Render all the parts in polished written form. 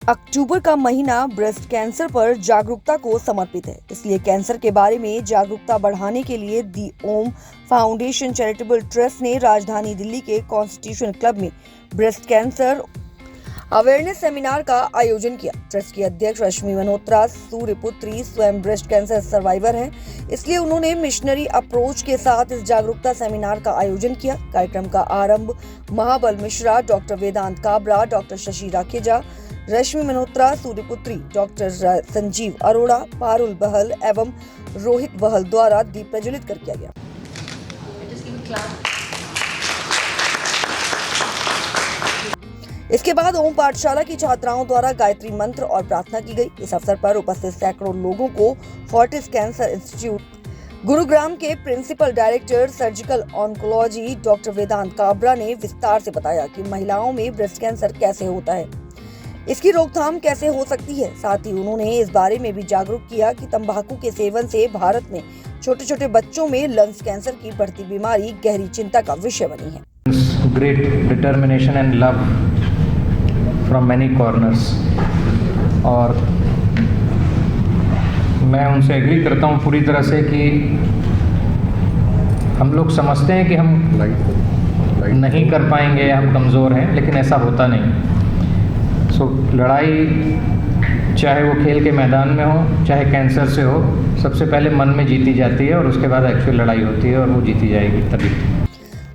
अक्टूबर का महीना breast cancer पर जागरूकता को समर्पित है, इसलिए कैंसर के बारे में जागरूकता बढ़ाने के लिए दी ओम फाउंडेशन चैरिटेबल ट्रस्ट ने राजधानी दिल्ली के कॉन्स्टिट्यूशन क्लब में ब्रेस्ट कैंसर अवेयरनेस सेमिनार का आयोजन किया। ट्रस्ट की अध्यक्ष रश्मि मल्होत्रा सूर्यपुत्री स्वयं ब्रेस्ट कैंसर सर्वाइवर हैं, इसलिए उन्होंने मिशनरी अप्रोच के साथ इस जागरूकता सेमिनार का आयोजन किया। कार्यक्रम का आरंभ महाबल मिश्रा, डॉक्टर वेदांत काबरा, डॉक्टर शशि राखेजा, रश्मि मल्होत्रा सूर्यपुत्री, डॉक्टर संजीव अरोड़ा, पारुल बहल एवं रोहित बहल द्वारा दीप प्रज्वलित कर किया गया। इसके बाद ओम पाठशाला की छात्राओं द्वारा गायत्री मंत्र और प्रार्थना की गई। इस अवसर पर उपस्थित सैकड़ों लोगों को फोर्टिस कैंसर इंस्टीट्यूट गुरुग्राम के principal director surgical oncology doctor Vedant Kabra ने विस्तार से बताया कि महिलाओं में ब्रेस्ट कैंसर कैसे होता है, इसकी रोकथाम कैसे हो सकती है। साथ ही उन्होंने इस बारे में भी जागरूक किया कि तंबाकू के सेवन से भारत में छोटे छोटे बच्चों में लंग्स कैंसर की बढ़ती बीमारी गहरी चिंता का विषय बनी है। Great determination and love from many corners, और मैं उनसे एग्री करता हूँ पूरी तरह से कि हम लोग समझते हैं कि हम नहीं कर पाएंगे, हम कमज़ोर हैं, लेकिन ऐसा होता नहीं। सो लड़ाई चाहे वो खेल के मैदान में हो, चाहे कैंसर से हो, सबसे पहले मन में जीती जाती है और उसके बाद एक्चुअल लड़ाई होती है और वो जीती जाएगी तभी।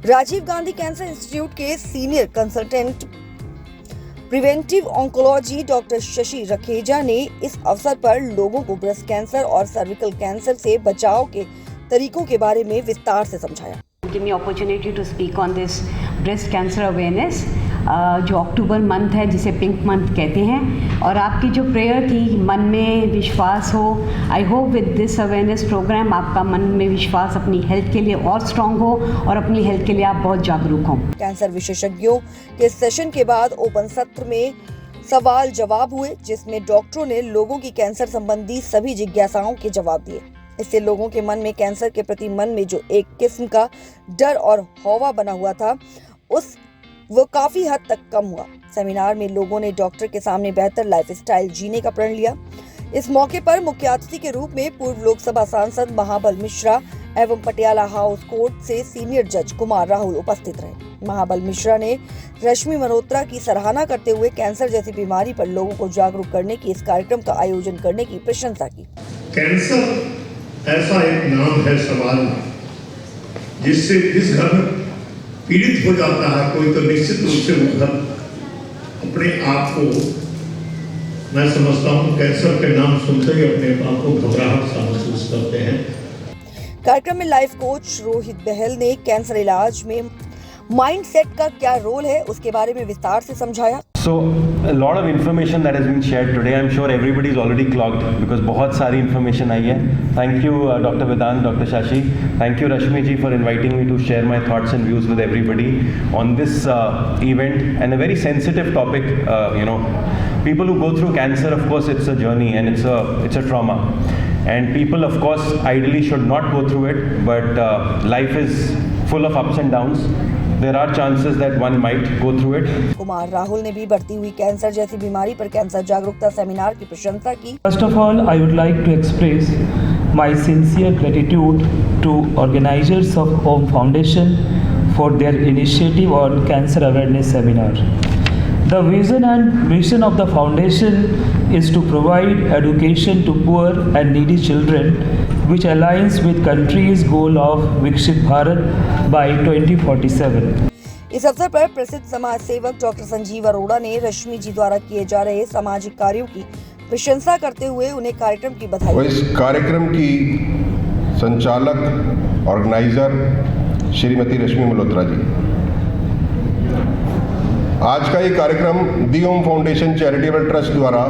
राजीव गांधी कैंसर इंस्टीट्यूट के senior consultant preventive oncology doctor Shashi Rakheja ने इस अवसर पर लोगों को ब्रेस्ट कैंसर और सर्विकल कैंसर से बचाव के तरीकों के बारे में विस्तार से समझाया। Give me opportunity to speak on this breast cancer awareness, जो अक्टूबर मंथ है जिसे पिंक मंथ कहते हैं, और आपकी जो प्रेयर थी मन में विश्वास हो, I hope with this awareness programme आपका मन में विश्वास अपनी हेल्थ के लिए और स्ट्रांग हो और अपनी हेल्थ के लिए आप बहुत जागरूक हों। कैंसर विशेषज्ञों के सेशन के बाद ओपन सत्र में सवाल जवाब हुए, जिसमें डॉक्टरों ने लोगों की कैंसर संबंधी सभी जिज्ञासाओं के जवाब दिए। इससे लोगों के मन में कैंसर के प्रति मन में जो एक किस्म का डर और हौवा बना हुआ था वो काफी हद तक कम हुआ। सेमिनार में लोगों ने डॉक्टर के सामने बेहतर लाइफस्टाइल जीने का प्रण लिया। इस मौके पर मुख्य अतिथि के रूप में पूर्व लोकसभा सांसद महाबल मिश्रा एवं पटियाला हाउस कोर्ट से सीनियर जज कुमार राहुल उपस्थित रहे। महाबल मिश्रा ने रश्मि मल्होत्रा की सराहना करते हुए कैंसर जैसी बीमारी पर लोगों को जागरूक करने की इस कार्यक्रम का आयोजन करने की प्रशंसा की। कैंसर ऐसा एक नाम है सवाल जिससे जिस घर में पीड़ित हो जाता है कोई, तो निश्चित रूप से वो घर अपने आप को, मैं समझता हूँ कैंसर के नाम सुनते ही अपने आप को घबराहट सा महसूस करते हैं। कार्यक्रम में लाइफ कोच रोहित बहल ने कैंसर इलाज में माइंडसेट का क्या रोल है उसके बारे में विस्तार से समझाया। So a lot of information that has been shared today. I'm sure everybody is already clogged because बहुत सारी information आई है. Thank you Dr. Vedant, Dr. Shashi. Thank you Rashmi ji for inviting me to share my thoughts and views with everybody on this event and a very sensitive topic. People who go through cancer, of course, it's a journey and it's a trauma. And people, of course, ideally should not go through it. But life is full of ups and downs. There are chances that one might go through it. Kumar Rahul ने भी बढ़ती हुई cancer जैसी बीमारी पर cancer जागरूकता seminar की प्रशंसा की। First of all, I would like to express my sincere gratitude to organizers of Om Foundation for their initiative on cancer awareness seminar. The vision and mission of the foundation is to provide education to poor and needy children, which aligns with country's goal of Vikshit Bharat by 2047. इस अवसर पर प्रसिद्ध समाज सेवक doctor Sanjeev Arora ने रश्मि जी द्वारा किए जा रहे सामाजिक कार्यों की प्रशंसा करते हुए उन्हें कार्यक्रम की बधाई। इस कार्यक्रम की संचालक ऑर्गेनाइजर श्रीमती रश्मि मल्होत्रा जी, आज का ये कार्यक्रम दी ओम फाउंडेशन चैरिटेबल ट्रस्ट द्वारा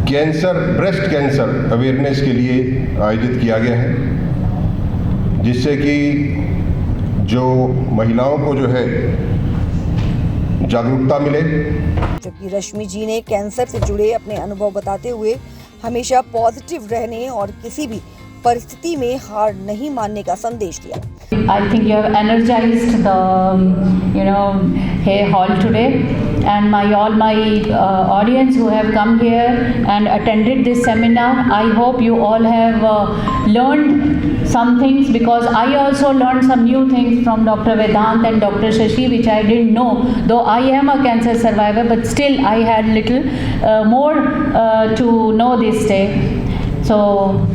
ब्रेस्ट कैंसर अवेयरनेस के लिए आयोजित किया गया है, जिससे कि जो महिलाओं को जो है जागरूकता मिले। जबकि रश्मि जी ने कैंसर से जुड़े अपने अनुभव बताते हुए हमेशा पॉजिटिव रहने और किसी भी परिस्थिति में हार नहीं मानने का संदेश दिया। I think you have energized the hair hall today, and all my audience who have come here and attended this seminar. I hope you all have learned some things, because I also learned some new things from Dr. Vedant and Dr. Shashi, which I didn't know. Though I am a cancer survivor, but still I had little more to know this day. So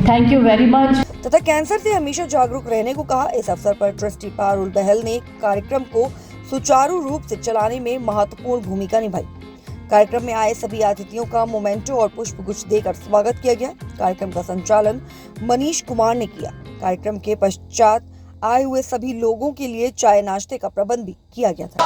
thank you very much. तथा cancer से हमेशा जागरूक रहने को कहा। इस अवसर पर ट्रस्टी पारुल बहल ने कार्यक्रम को सुचारू रूप से चलाने में महत्वपूर्ण भूमिका निभाई। कार्यक्रम में आए सभी अतिथियों का मोमेंटो और पुष्प गुच्छ देकर स्वागत किया गया। कार्यक्रम का संचालन मनीष कुमार ने किया। कार्यक्रम के पश्चात आए हुए सभी लोगों के लिए चाय नाश्ते का प्रबंध भी किया गया था।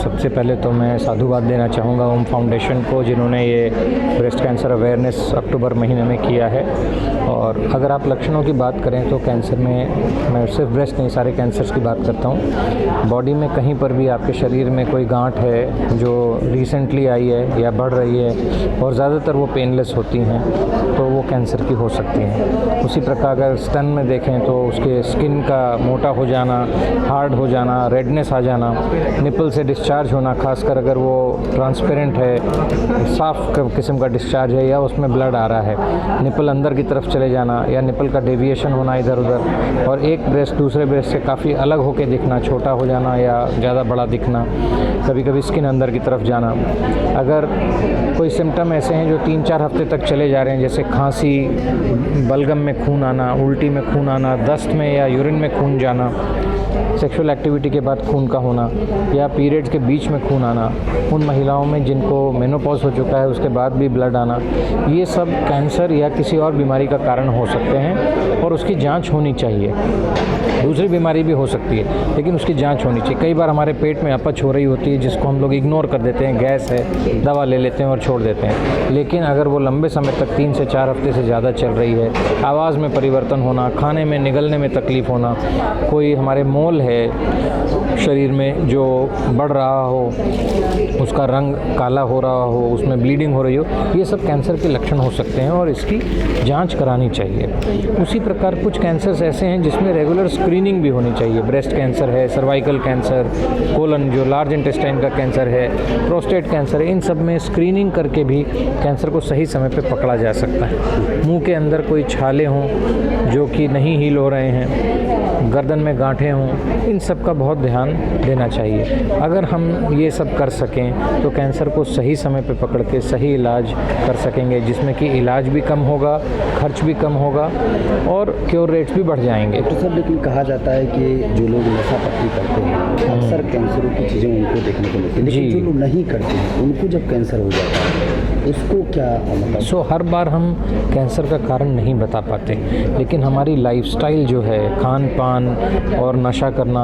सबसे पहले तो मैं साधुवाद देना चाहूँगा ओम फाउंडेशन को, जिन्होंने ये ब्रेस्ट कैंसर अवेयरनेस अक्टूबर महीने में किया है। और अगर आप लक्षणों की बात करें तो कैंसर में मैं सिर्फ ब्रेस्ट नहीं, सारे कैंसर्स की बात करता हूँ। बॉडी में कहीं पर भी आपके शरीर में कोई गांठ है जो रिसेंटली आई है या बढ़ रही है और ज़्यादातर वो पेनलेस होती हैं, तो वो कैंसर की हो सकती हैं। उसी प्रकार अगर स्तन में देखें तो उसके स्किन का मोटा हो जाना, हार्ड हो जाना, रेडनेस आ जाना, निपल से डिस्चार्ज होना, खासकर अगर वो ट्रांसपेरेंट है, साफ किस्म का डिस्चार्ज है या उसमें ब्लड आ रहा है, निपल अंदर की तरफ चले जाना या निपल का डेविएशन होना इधर उधर, और एक ब्रेस्ट दूसरे ब्रेस्ट से काफ़ी अलग होकर दिखना, छोटा हो जाना या ज़्यादा बड़ा दिखना, कभी कभी स्किन अंदर की तरफ जाना। अगर कोई सिम्टम ऐसे हैं जो 3-4 हफ्ते तक चले जा रहे हैं, जैसे खांसी, बलगम में खून आना, उल्टी में खून आना, दस्त में या यूरिन में खून जाना, सेक्सुअल एक्टिविटी के बाद खून का होना या पीरियड्स के बीच में खून आना, उन महिलाओं में जिनको मेनोपॉज हो चुका है उसके बाद भी ब्लड आना, ये सब कैंसर या किसी और बीमारी का कारण हो सकते हैं और उसकी जांच होनी चाहिए। दूसरी बीमारी भी हो सकती है लेकिन उसकी जांच होनी चाहिए। कई बार हमारे पेट में अपच हो रही होती है जिसको हम लोग इग्नोर कर देते हैं, गैस है, दवा ले लेते हैं और छोड़ देते हैं। लेकिन अगर वो लंबे समय तक 3 से 4 हफ्ते से ज़्यादा चल रही है, आवाज़ में परिवर्तन होना, खाने में निगलने में तकलीफ़ होना, कोई हमारे मोल है शरीर में जो बढ़ रहा हो, उसका रंग काला हो रहा हो, उसमें ब्लीडिंग हो रही हो, ये सब कैंसर के लक्षण हो सकते हैं और इसकी जांच करानी चाहिए। उसी प्रकार कुछ कैंसर्स ऐसे हैं जिसमें रेगुलर स्क्रीनिंग भी होनी चाहिए। ब्रेस्ट कैंसर है, सर्वाइकल कैंसर, कोलन जो लार्ज इंटेस्टाइन का कैंसर है, प्रोस्टेट कैंसर है, इन सब में स्क्रीनिंग करके भी कैंसर को सही समय पे पकड़ा जा सकता है। मुंह के अंदर कोई छाले हों जो कि नहीं हील हो रहे हैं, गर्दन में गांठें हों, इन सब का बहुत ध्यान देना चाहिए। अगर हम ये सब कर सकें तो कैंसर को सही समय पे पकड़ के सही इलाज कर सकेंगे, जिसमें कि इलाज भी कम होगा, खर्च भी कम होगा और क्योर रेट्स भी बढ़ जाएंगे। तो सर, लेकिन कहा जाता है कि जो लोग नशा पत्ती करते हैं अक्सर कैंसरों की चीज़ें उनको देखने को मिलती है, लेकिन जो लोग नहीं करते हैं उनको जब कैंसर हो जाता है उसको क्या मतलब? हर बार हम कैंसर का कारण नहीं बता पाते, लेकिन हमारी लाइफस्टाइल जो है, खान पान और नशा करना,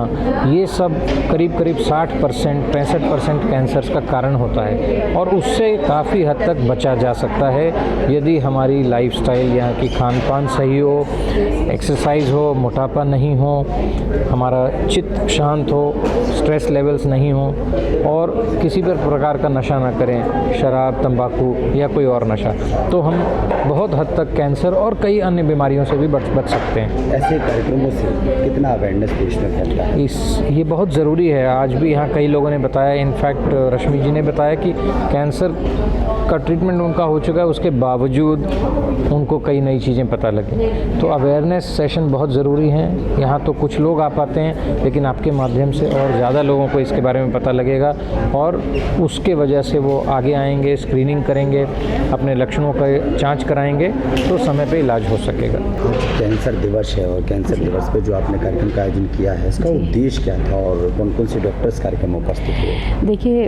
ये सब करीब 60% 65% कैंसर का कारण होता है और उससे काफ़ी हद तक बचा जा सकता है यदि हमारी लाइफस्टाइल, यहाँ की खान पान सही हो, एक्सरसाइज हो, मोटापा नहीं हो, हमारा चित्त शांत हो, स्ट्रेस लेवल्स नहीं हो और किसी भी प्रकार का नशा ना करें, शराब, तंबाकू, तंबाकू या कोई और नशा, तो हम बहुत हद तक कैंसर और कई अन्य बीमारियों से भी बच सकते हैं। ऐसे कार्यक्रमों से कितना अवेयरनेस देश में फैलता है? ये बहुत ज़रूरी है। आज भी यहाँ कई लोगों ने बताया, इनफैक्ट रश्मि जी ने बताया कि कैंसर का ट्रीटमेंट उनका हो चुका है, उसके बावजूद उनको कई नई चीज़ें पता लगी। तो अवेयरनेस सेशन बहुत ज़रूरी हैं। यहाँ तो कुछ लोग आ पाते हैं, लेकिन आपके माध्यम से और ज़्यादा लोगों को इसके बारे में पता लगेगा और उसके वजह से वो आगे आएंगे, स्क्रीनिंग करेंगे, अपने लक्षणों का जांच कराएंगे, तो समय पे इलाज हो सकेगा। कैंसर दिवस है और कैंसर दिवस पे जो आपने कार्यक्रम का आयोजन किया है, इसका उद्देश्य क्या था और कौन कौन से डॉक्टर्स कार्यक्रम में उपस्थित हुए? देखिए,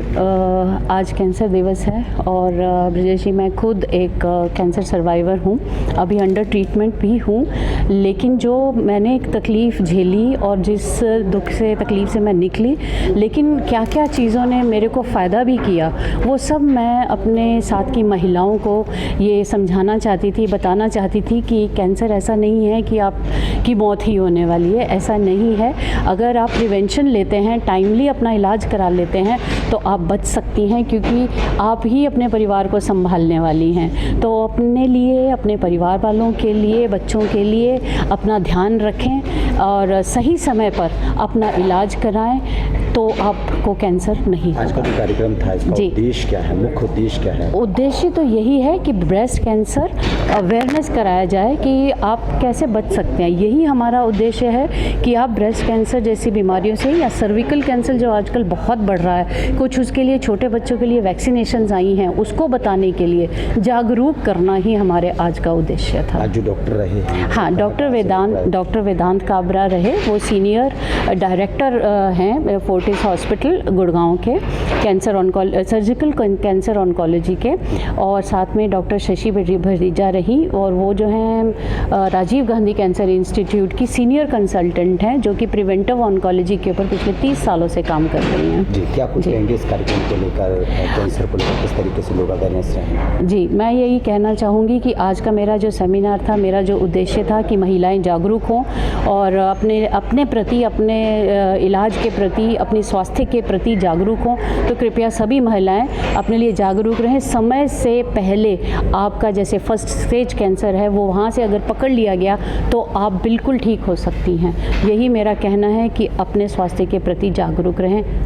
आज कैंसर दिवस है और ब्रजेश जी, मैं खुद एक कैंसर सर्वाइवर हूँ, अभी अंडर ट्रीटमेंट भी हूँ, लेकिन जो मैंने एक तकलीफ़ झेली और जिस दुख से तकलीफ़ से मैं निकली, लेकिन क्या क्या चीज़ों ने मेरे को फ़ायदा भी किया, वो सब मैं अपने साथ की महिलाओं को ये समझाना चाहती थी, बताना चाहती थी कि कैंसर ऐसा नहीं है कि आपकी मौत ही होने वाली है, ऐसा नहीं है। अगर आप प्रिवेंशन लेते हैं, टाइमली अपना इलाज करा लेते हैं, तो आप बच सकती हैं, क्योंकि आप ही अपने परिवार को संभालने वाली हैं। तो अपने लिए, अपने परिवार वालों के लिए, बच्चों के लिए अपना ध्यान रखें और सही समय पर अपना इलाज कराएं, तो आपको कैंसर नहीं होगा। आज का जो कार्यक्रम था, इसका उद्देश्य क्या है, मुख्य उद्देश्य क्या है? उद्देश्य तो यही है कि ब्रेस्ट कैंसर अवेयरनेस कराया जाए कि आप कैसे बच सकते हैं। यही हमारा उद्देश्य है कि आप ब्रेस्ट कैंसर जैसी बीमारियों से, या सर्विकल कैंसर जो आजकल बहुत बढ़ रहा है, कुछ उसके लिए छोटे बच्चों के लिए वैक्सीनेशंस आई हैं, उसको बताने के लिए जागरूक करना ही हमारे आज का उद्देश्य था। आज जो डॉक्टर रहे हैं, हाँ, डॉक्टर वेदांत काबरा रहे, वो सीनियर डायरेक्टर हैं फोर्टिस हॉस्पिटल गुड़गांव के सर्जिकल कैंसर ऑन्कोलॉजी के, और साथ में डॉक्टर शशि भरीजा रही, और वो जो हैं राजीव गांधी कैंसर इंस्टीट्यूट की सीनियर कंसल्टेंट हैं, जो कि प्रिवेंटिव ऑन्कोलॉजी के ऊपर पिछले 30 सालों से काम कर रही हैं। जी, क्या कुछ कहेंगे इस कार्यक्रम को लेकर, कैंसर को लेकर किस तरीके से लोग अवेयरनेस रहे? जी, मैं यही कहना चाहूँगी कि आज का मेरा जो सेमिनार था, मेरा जो उद्देश्य था कि महिलाएं जागरूक हों और अपने प्रति, अपने इलाज के प्रति, अपनी स्वास्थ्य के प्रति जागरूक हों। तो कृपया सभी महिलाएं अपने लिए जागरूक रहें। समय से पहले आपका जैसे फर्स्ट स्टेज कैंसर है, वो वहाँ से अगर पकड़ लिया गया तो आप बिल्कुल ठीक हो सकती हैं। यही मेरा कहना है कि अपने स्वास्थ्य के प्रति जागरूक रहें।